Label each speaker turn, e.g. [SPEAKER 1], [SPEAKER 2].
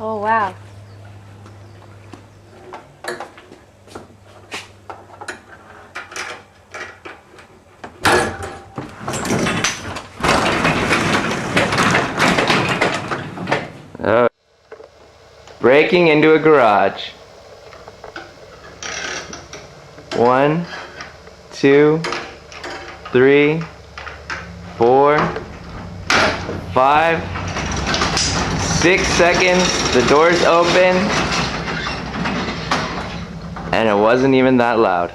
[SPEAKER 1] Oh, wow.
[SPEAKER 2] Oh. Breaking into a garage. 1, 2, 3, 4, 5, 6 seconds. The door's open. And it wasn't even that loud.